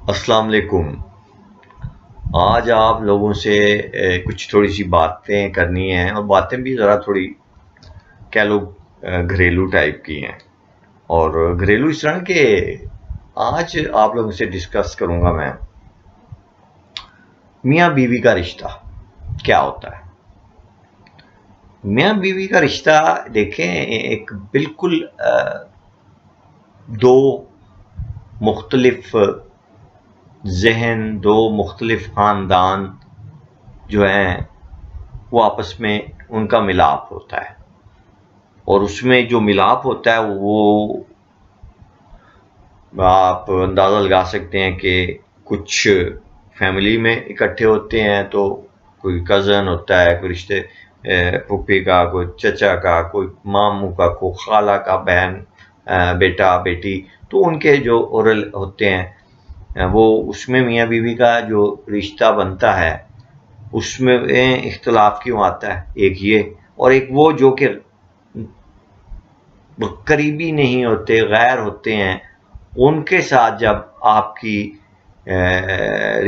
السلام علیکم۔ آج آپ لوگوں سے کچھ تھوڑی سی باتیں کرنی ہیں، اور باتیں بھی ذرا تھوڑی کہہ لو گھریلو ٹائپ کی ہیں، اور گھریلو اس طرح کہ آج آپ لوگوں سے ڈسکس کروں گا میں میاں بیوی کا رشتہ کیا ہوتا ہے۔ میاں بیوی کا رشتہ دیکھیں، ایک بالکل دو مختلف ذہن، دو مختلف خاندان جو ہیں وہ آپس میں ان کا ملاپ ہوتا ہے، اور اس میں جو ملاپ ہوتا ہے وہ آپ اندازہ لگا سکتے ہیں کہ کچھ فیملی میں اکٹھے ہوتے ہیں تو کوئی کزن ہوتا ہے، کوئی رشتے پھوپھی کا، کوئی چچا کا، کوئی ماموں کا، کوئی خالہ کا بہن بیٹا بیٹی، تو ان کے جو اورل ہوتے ہیں وہ اس میں میاں بیوی کا جو رشتہ بنتا ہے اس میں اختلاف کیوں آتا ہے، ایک یہ، اور ایک وہ جو کہ قریبی نہیں ہوتے، غیر ہوتے ہیں، ان کے ساتھ جب آپ کی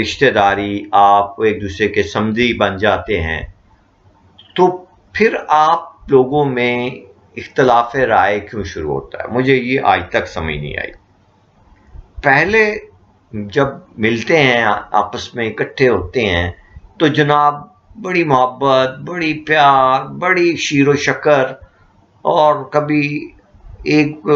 رشتہ داری، آپ ایک دوسرے کے سمدھی بن جاتے ہیں تو پھر آپ لوگوں میں اختلاف رائے کیوں شروع ہوتا ہے، مجھے یہ آج تک سمجھ نہیں آئی۔ پہلے جب ملتے ہیں، آپس میں اکٹھے ہوتے ہیں تو جناب بڑی محبت، بڑی پیار، بڑی شیر و شکر، اور کبھی ایک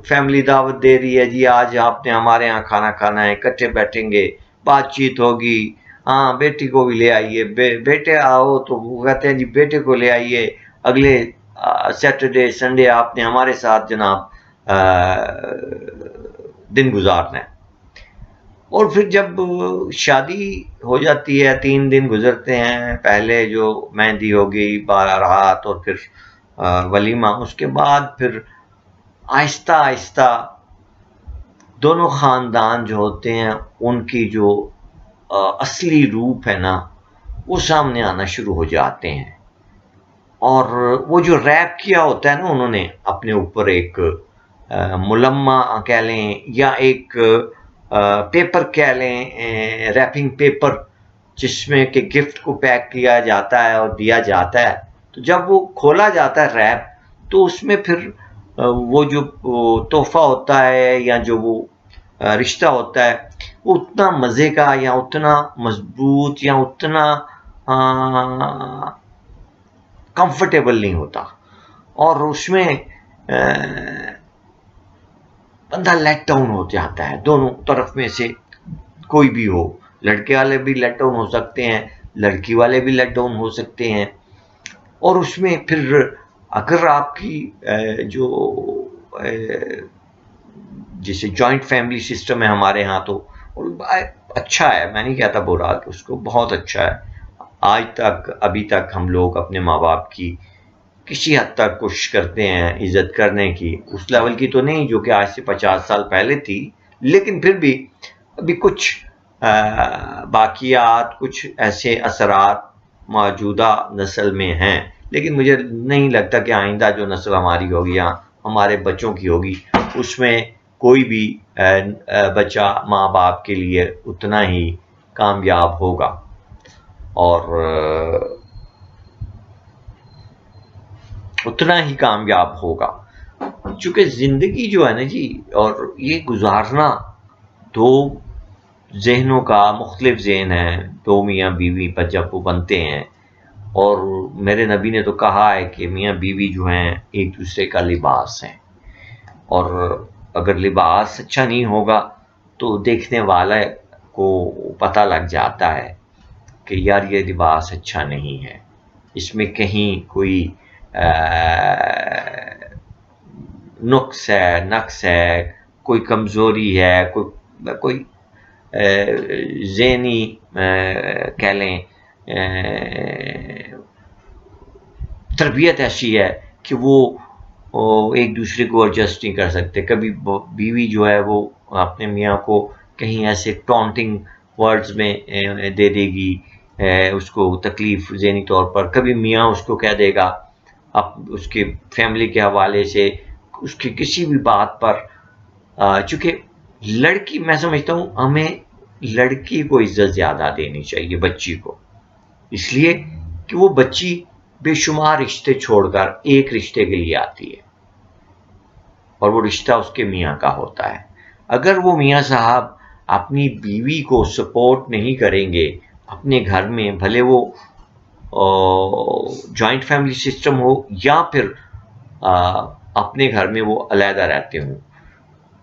فیملی دعوت دے رہی ہے، جی آج آپ نے ہمارے یہاں کھانا کھانا ہے، اکٹھے بیٹھیں گے، بات چیت ہوگی، ہاں بیٹی کو بھی لے آئیے، بیٹے آؤ تو وہ کہتے ہیں جی بیٹے کو لے آئیے، اگلے سیٹرڈے سنڈے آپ نے ہمارے ساتھ جناب دن گزارنا ہے۔ اور پھر جب شادی ہو جاتی ہے، 3 دن گزرتے ہیں، پہلے جو مہندی ہوگی، 12 رات، اور پھر ولیمہ، اس کے بعد پھر آہستہ آہستہ دونوں خاندان جو ہوتے ہیں ان کی جو اصلی روپ ہے نا وہ سامنے آنا شروع ہو جاتے ہیں، اور وہ جو ریپ کیا ہوتا ہے نا انہوں نے اپنے اوپر، ایک ملمہ کہہ لیں یا ایک پیپر کہہ لیں، ریپنگ پیپر، جس میں کہ گفٹ کو پیک کیا جاتا ہے اور دیا جاتا ہے، تو جب وہ کھولا جاتا ہے ریپ تو اس میں پھر وہ جو تحفہ ہوتا ہے یا جو وہ رشتہ ہوتا ہے وہ اتنا مزے کا یا اتنا مضبوط یا اتنا کمفرٹیبل نہیں ہوتا، اور اس میں بندہ لیٹ ڈاؤن ہو جاتا ہے، دونوں طرف میں سے کوئی بھی ہو، لڑکے والے بھی لیٹ ڈاؤن ہو سکتے ہیں، لڑکی والے بھی لیٹ ڈاؤن ہو سکتے ہیں، اور اس میں پھر اگر آپ کی جو جیسے جوائنٹ فیملی سسٹم ہے ہمارے ہاں تو اچھا ہے، میں نہیں کہتا برا، اس کو بہت اچھا ہے، آج تک ابھی تک ہم لوگ اپنے ماں باپ کی کسی حد تک کوشش کرتے ہیں عزت کرنے کی، اس لیول کی تو نہیں جو کہ آج سے 50 سال پہلے تھی، لیکن پھر بھی ابھی کچھ باقیات، کچھ ایسے اثرات موجودہ نسل میں ہیں، لیکن مجھے نہیں لگتا کہ آئندہ جو نسل ہماری ہوگی یا ہمارے بچوں کی ہوگی اس میں کوئی بھی بچہ ماں باپ کے لیے اتنا ہی کامیاب ہوگا، اور اتنا ہی کامیاب ہوگا، چونکہ زندگی جو ہے نا جی، اور یہ گزارنا دو ذہنوں کا، مختلف ذہن ہے، دو میاں بیوی پر جب وہ بنتے ہیں، اور میرے نبی نے تو کہا ہے کہ میاں بیوی جو ہیں ایک دوسرے کا لباس ہیں، اور اگر لباس اچھا نہیں ہوگا تو دیکھنے والے کو پتہ لگ جاتا ہے کہ یار یہ لباس اچھا نہیں ہے، اس میں کہیں کوئی نقص ہے، کوئی کمزوری ہے، کوئی ذہنی کہہ لیں تربیت ایسی ہے کہ وہ ایک دوسرے کو ایڈجسٹ نہیں کر سکتے، کبھی بیوی جو ہے وہ اپنے میاں کو کہیں ایسے ٹونٹنگ ورڈز میں دے دے گی، اس کو تکلیف ذہنی طور پر، کبھی میاں اس کو کہہ دے گا اس کے فیملی کے حوالے سے، اس کی کسی بھی بات پر، چونکہ لڑکی، میں سمجھتا ہوں ہمیں لڑکی کو عزت زیادہ دینی چاہیے بچی کو، اس لیے کہ وہ بچی بے شمار رشتے چھوڑ کر ایک رشتے کے لیے آتی ہے، اور وہ رشتہ اس کے میاں کا ہوتا ہے۔ اگر وہ میاں صاحب اپنی بیوی کو سپورٹ نہیں کریں گے اپنے گھر میں، بھلے وہ جوائنٹ فیملی سسٹم ہو یا پھر اپنے گھر میں وہ علیحدہ رہتے ہوں،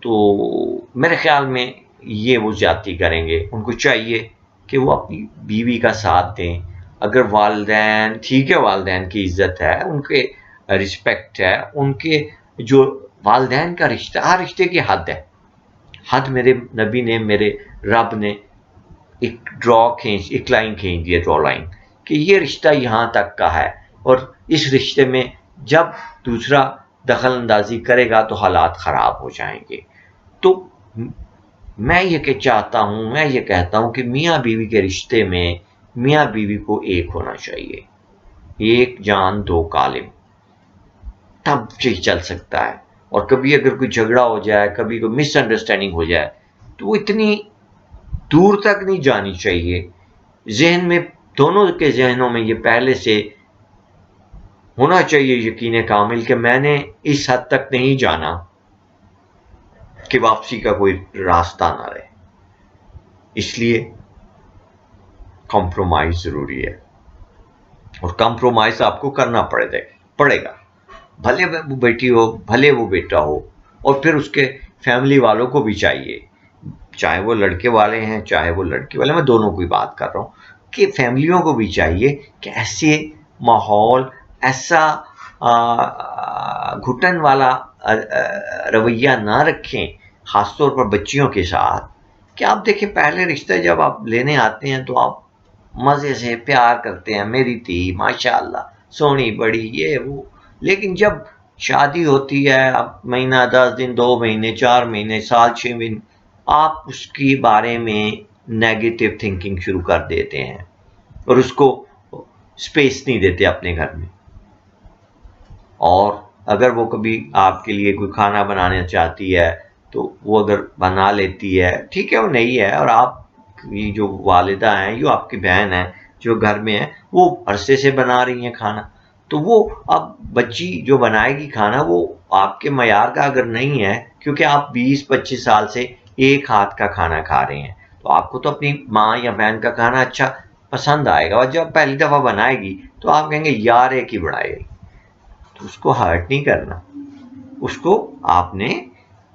تو میرے خیال میں یہ وہ زیادتی کریں گے۔ ان کو چاہیے کہ وہ اپنی بیوی کا ساتھ دیں۔ اگر والدین، ٹھیک ہے، والدین کی عزت ہے، ان کے رسپیکٹ ہے، ان کے جو والدین کا رشتہ، ہر رشتے کی حد ہے، حد میرے نبی نے، میرے رب نے ایک لائن کھینچ دی، ڈرا لائن، کہ یہ رشتہ یہاں تک کا ہے، اور اس رشتے میں جب دوسرا دخل اندازی کرے گا تو حالات خراب ہو جائیں گے۔ تو میں یہ چاہتا ہوں، میں یہ کہتا ہوں کہ میاں بیوی کے رشتے میں میاں بیوی کو ایک ہونا چاہیے، ایک جان دو کالم، تب یہ چل سکتا ہے۔ اور کبھی اگر کوئی جھگڑا ہو جائے، کبھی کوئی مس انڈرسٹینڈنگ ہو جائے، تو وہ اتنی دور تک نہیں جانی چاہیے، ذہن میں، دونوں کے ذہنوں میں یہ پہلے سے ہونا چاہیے یقین کامل کہ میں نے اس حد تک نہیں جانا کہ واپسی کا کوئی راستہ نہ رہے۔ اس لیے کمپرومائز ضروری ہے، اور کمپرومائز آپ کو کرنا پڑے گا، بھلے وہ بیٹی ہو، بھلے وہ بیٹا ہو، اور پھر اس کے فیملی والوں کو بھی چاہیے، چاہے وہ لڑکے والے ہیں چاہے وہ لڑکی والے، میں دونوں کی بات کر رہا ہوں، کہ فیملیوں کو بھی چاہیے کہ ایسے ماحول، ایسا گھٹن والا رویہ نہ رکھیں، خاص طور پر بچیوں کے ساتھ، کہ آپ دیکھیں پہلے رشتہ جب آپ لینے آتے ہیں تو آپ مزے سے پیار کرتے ہیں، میری تھی ماشاءاللہ سونی بڑی، یہ وہ، لیکن جب شادی ہوتی ہے، اب مہینہ 10 دن، 2 مہینے، 4 مہینے، سال 6 مہینے، آپ اس کے بارے میں نیگیٹو تھنکنگ شروع کر دیتے ہیں، اور اس کو سپیس نہیں دیتے اپنے گھر میں۔ اور اگر وہ کبھی آپ کے لیے کوئی کھانا بنانا چاہتی ہے تو وہ اگر بنا لیتی ہے، ٹھیک ہے، وہ نہیں ہے، اور آپ کی جو والدہ ہیں، جو آپ کی بہن ہیں جو گھر میں ہیں، وہ عرصے سے بنا رہی ہیں کھانا، تو وہ اب بچی جو بنائے گی کھانا، وہ آپ کے معیار کا اگر نہیں ہے، کیونکہ آپ 20-25 سال سے ایک ہاتھ کا کھانا کھا رہے ہیں، تو آپ کو تو اپنی ماں یا بہن کا کھانا اچھا پسند آئے گا، اور جب پہلی دفعہ بنائے گی تو آپ کہیں گے یار ایک ہی بنائے گی، تو اس کو ہرٹ نہیں کرنا، اس کو آپ نے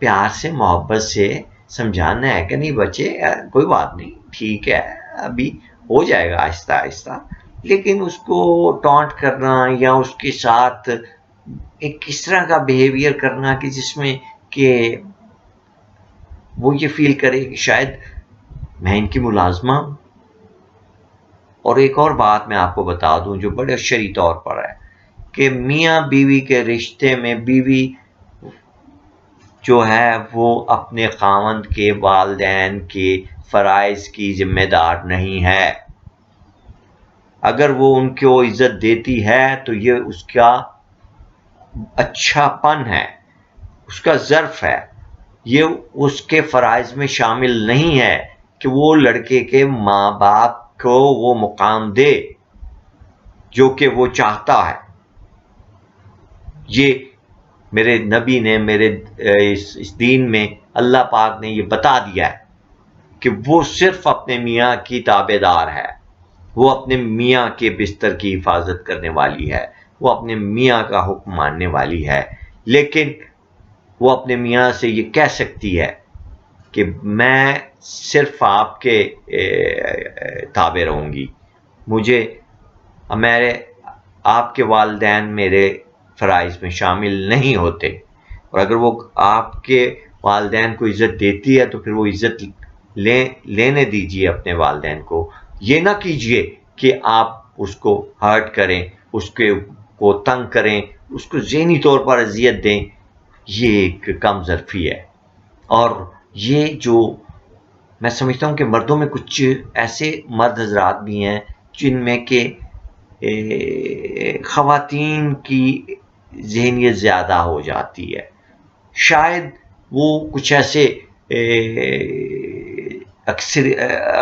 پیار سے، محبت سے سمجھانا ہے کہ نہیں بچے، کوئی بات نہیں، ٹھیک ہے، ابھی ہو جائے گا آہستہ آہستہ، لیکن اس کو ٹانٹ کرنا یا اس کے ساتھ ایک اس طرح کا بیہیویئر کرنا کہ جس میں کہ وہ یہ فیل کرے کہ شاید میں ان کی ملازمہ ہوں۔ اور ایک اور بات میں آپ کو بتا دوں جو بڑے شرعی طور پر ہے، کہ میاں بیوی کے رشتے میں بیوی جو ہے وہ اپنے خاوند کے والدین کے فرائض کی ذمہ دار نہیں ہے۔ اگر وہ ان کو عزت دیتی ہے تو یہ اس کا اچھا پن ہے، اس کا ظرف ہے، یہ اس کے فرائض میں شامل نہیں ہے کہ وہ لڑکے کے ماں باپ کو وہ مقام دے جو کہ وہ چاہتا ہے۔ یہ میرے نبی نے، میرے اس دین میں اللہ پاک نے یہ بتا دیا ہے کہ وہ صرف اپنے میاں کی تابع دار ہے، وہ اپنے میاں کے بستر کی حفاظت کرنے والی ہے، وہ اپنے میاں کا حکم ماننے والی ہے، لیکن وہ اپنے میاں سے یہ کہہ سکتی ہے کہ میں صرف آپ کے تابع رہوں گی، آپ کے والدین میرے فرائض میں شامل نہیں ہوتے، اور اگر وہ آپ کے والدین کو عزت دیتی ہے تو پھر وہ عزت لینے دیجیے اپنے والدین کو، یہ نہ کیجیے کہ آپ اس کو ہرٹ کریں، اس کو تنگ کریں، اس کو ذہنی طور پر اذیت دیں، یہ ایک کم ظرفی ہے۔ اور یہ جو میں سمجھتا ہوں کہ مردوں میں کچھ ایسے مرد حضرات بھی ہیں جن میں کہ خواتین کی ذہنیت زیادہ ہو جاتی ہے، شاید وہ کچھ ایسے اکثر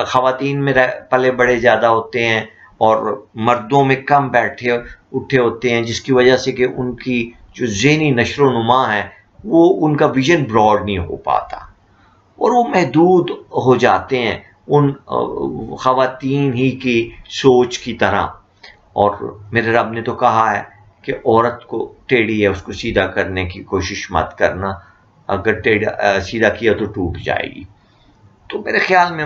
خواتین میں پلے بڑے زیادہ ہوتے ہیں اور مردوں میں کم بیٹھے اٹھے ہوتے ہیں، جس کی وجہ سے کہ ان کی جو ذہنی نشو و نما ہے وہ ان کا ویژن براڈ نہیں ہو پاتا اور وہ محدود ہو جاتے ہیں ان خواتین ہی کی سوچ کی طرح۔ اور میرے رب نے تو کہا ہے کہ عورت کو ٹیڑھی ہے اس کو سیدھا کرنے کی کوشش مت کرنا، اگر سیدھا کیا تو ٹوٹ جائے گی۔ تو میرے خیال میں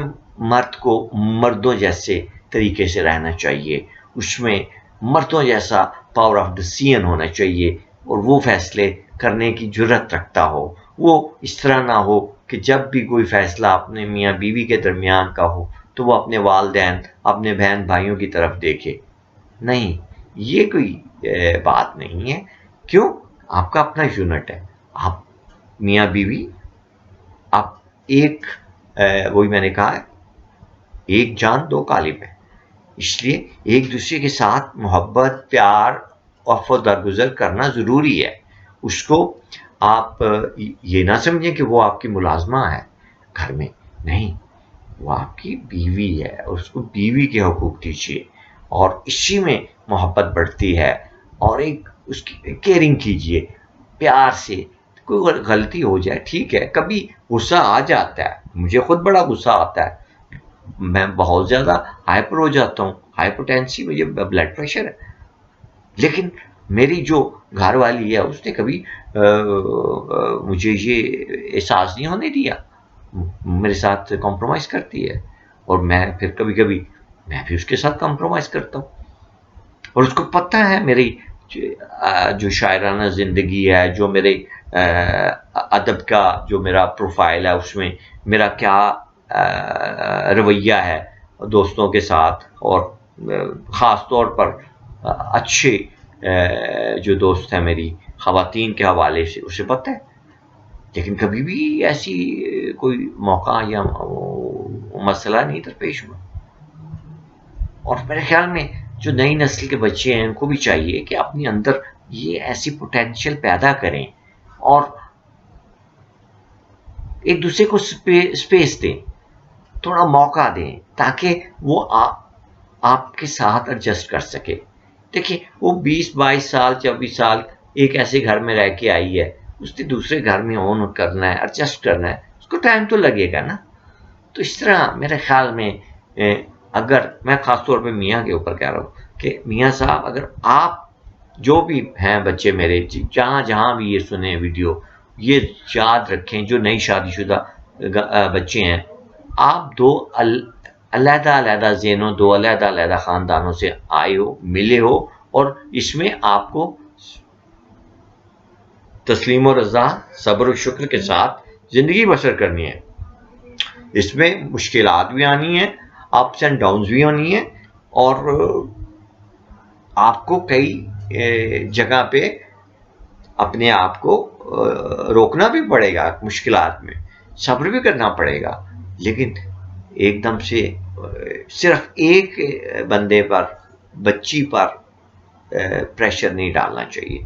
مرد کو مردوں جیسے طریقے سے رہنا چاہیے، اس میں مردوں جیسا پاور آف ڈیسیژن ہونا چاہیے اور وہ فیصلے کرنے کی جرت رکھتا ہو۔ وہ اس طرح نہ ہو کہ جب بھی کوئی فیصلہ اپنے میاں بیوی کے درمیان کا ہو تو وہ اپنے والدین اپنے بہن بھائیوں کی طرف دیکھے۔ نہیں، یہ کوئی بات نہیں ہے۔ کیوں؟ آپ کا اپنا یونٹ ہے، آپ میاں بیوی، آپ ایک وہی میں نے کہا ہے ایک جان دو کالب ہے، اس لیے ایک دوسرے کے ساتھ محبت پیار اور درگزر کرنا ضروری ہے۔ اس کو آپ یہ نہ سمجھیں کہ وہ آپ کی ملازمہ ہے گھر میں، نہیں، وہ آپ کی بیوی ہے، اس کو بیوی کے حقوق دیجیے اور اسی میں محبت بڑھتی ہے اور ایک اس کی کیئرنگ کیجیے پیار سے۔ کوئی غلطی ہو جائے ٹھیک ہے، کبھی غصہ آ جاتا ہے، مجھے خود بڑا غصہ آتا ہے، میں بہت زیادہ ہائپر ہو جاتا ہوں، ہائپرٹینسی مجھے بلڈ پریشر ہے، لیکن میری جو گھر والی ہے اس نے کبھی مجھے یہ احساس نہیں ہونے دیا، میرے ساتھ کمپرومائز کرتی ہے اور میں پھر کبھی کبھی میں بھی اس کے ساتھ کمپرومائز کرتا ہوں اور اس کو پتہ ہے میری جو شاعرانہ زندگی ہے، جو میرے ادب کا جو میرا پروفائل ہے اس میں میرا کیا رویہ ہے دوستوں کے ساتھ اور خاص طور پر اچھے جو دوست ہیں میری خواتین کے حوالے سے، اسے پتہ ہے، لیکن کبھی بھی ایسی کوئی موقع یا مسئلہ نہیں درپیش ہوا۔ اور میرے خیال میں جو نئی نسل کے بچے ہیں ان کو بھی چاہیے کہ اپنے اندر یہ ایسی پوٹینشیل پیدا کریں اور ایک دوسرے کو اسپیس دیں، تھوڑا موقع دیں تاکہ وہ آپ کے ساتھ ایڈجسٹ کر سکے۔ دیکھیے وہ 22 سال 24 سال ایک ایسے گھر میں رہ کے آئی ہے، اس نے دوسرے گھر میں اون کرنا ہے، ایڈجسٹ کرنا ہے، اس کو ٹائم تو لگے گا نا۔ تو اس طرح میرے خیال میں اگر میں خاص طور پہ میاں کے اوپر کہہ رہا ہوں کہ میاں صاحب اگر آپ جو بھی ہیں بچے میرے جہاں بھی یہ سنیں ویڈیو، یہ یاد رکھیں جو نئی شادی شدہ بچے ہیں، آپ دو علیحدہ علیحدہ ذہنوں، دو علیحدہ علیحدہ خاندانوں سے آئے ہو، ملے ہو اور اس میں آپ کو تسلیم و رضا صبر و شکر کے ساتھ زندگی بسر کرنی ہے۔ اس میں مشکلات بھی آنی ہیں، اپس اینڈ ڈاؤنز بھی ہونی ہیں اور آپ کو کئی جگہ پہ اپنے آپ کو روکنا بھی پڑے گا، مشکلات میں صبر بھی کرنا پڑے گا، لیکن ایک دم سے صرف ایک بندے پر بچی پر پریشر نہیں ڈالنا چاہیے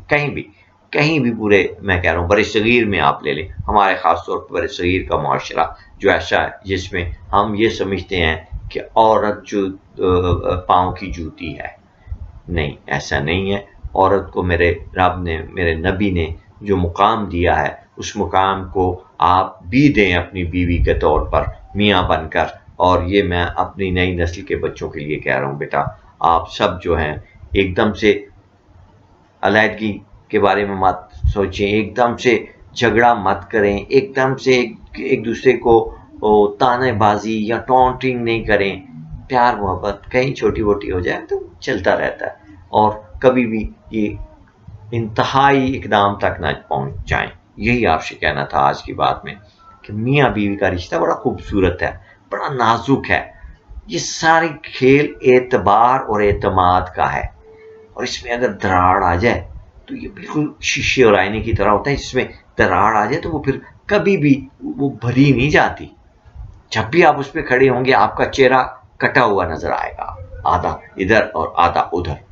کہیں بھی پورے میں کہہ رہا ہوں برِ صغیر میں آپ لے لیں، ہمارے خاص طور پر برِ صغیر کا معاشرہ جو ایسا ہے جس میں ہم یہ سمجھتے ہیں کہ عورت جو پاؤں کی جوتی ہے، نہیں ایسا نہیں ہے۔ عورت کو میرے رب نے میرے نبی نے جو مقام دیا ہے اس مقام کو آپ بھی دیں اپنی بیوی کے طور پر میاں بن کر۔ اور یہ میں اپنی نئی نسل کے بچوں کے لیے کہہ رہا ہوں، بیٹا آپ سب جو ہیں ایک دم سے علیحدگی کے بارے میں مت سوچیں، ایک دم سے جھگڑا مت کریں، ایک دم سے ایک دوسرے کو تانے بازی یا ٹونٹنگ نہیں کریں، پیار محبت کہیں چھوٹی موٹی ہو جائے تو چلتا رہتا ہے اور کبھی بھی یہ انتہائی اقدام تک نہ پہنچ جائیں۔ یہی آپ سے کہنا تھا آج کی بات میں کہ میاں بیوی کا رشتہ بڑا خوبصورت ہے، بڑا نازک ہے، یہ ساری کھیل اعتبار اور اعتماد کا ہے اور اس میں اگر دراڑ آ جائے تو یہ بالکل شیشے اور آئینے کی طرح ہوتا ہے، جس میں دراڑ آ جائے تو وہ پھر کبھی بھی وہ بھری نہیں جاتی، جب بھی آپ اس پہ کھڑے ہوں گے آپ کا چہرہ کٹا ہوا نظر آئے گا، آدھا ادھر اور آدھا ادھر۔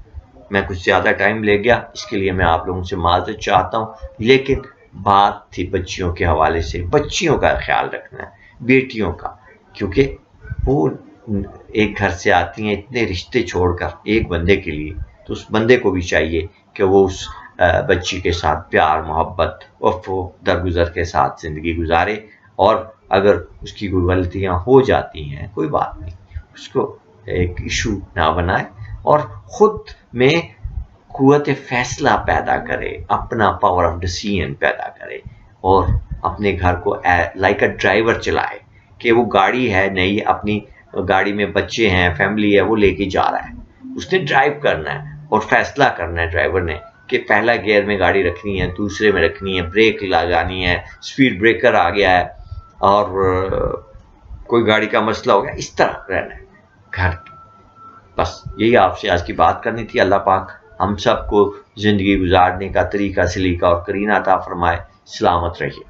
میں کچھ زیادہ ٹائم لے گیا، اس کے لیے میں آپ لوگوں سے معذرت چاہتا ہوں، لیکن بات تھی بچیوں کے حوالے سے، بچیوں کا خیال رکھنا ہے، بیٹیوں کا، کیونکہ وہ ایک گھر سے آتی ہیں اتنے رشتے چھوڑ کر ایک بندے کے لیے، تو اس بندے کو بھی چاہیے کہ وہ اس بچی کے ساتھ پیار محبت وفا درگزر کے ساتھ زندگی گزارے، اور اگر اس کی کوئی غلطیاں ہو جاتی ہیں کوئی بات نہیں، اس کو ایک ایشو نہ بنائے اور خود میں قوت فیصلہ پیدا کرے، اپنا پاور آف ڈیسیژن پیدا کرے، اور اپنے گھر کو لائک اے ڈرائیور چلائے کہ وہ گاڑی ہے نہیں، اپنی گاڑی میں بچے ہیں فیملی ہے وہ لے کے جا رہا ہے، اس نے ڈرائیو کرنا ہے اور فیصلہ کرنا ہے ڈرائیور نے کہ پہلا گیئر میں گاڑی رکھنی ہے، دوسرے میں رکھنی ہے، بریک لگانی ہے، اسپیڈ بریکر آ گیا ہے اور کوئی گاڑی کا مسئلہ ہو گیا، اس طرح رہنا ہے گھر کی۔ بس یہی آپ سے آج کی بات کرنی تھی۔ اللہ پاک ہم سب کو زندگی گزارنے کا طریقہ سلیقہ اور کرینہ عطا فرمائے۔ سلامت رہیے۔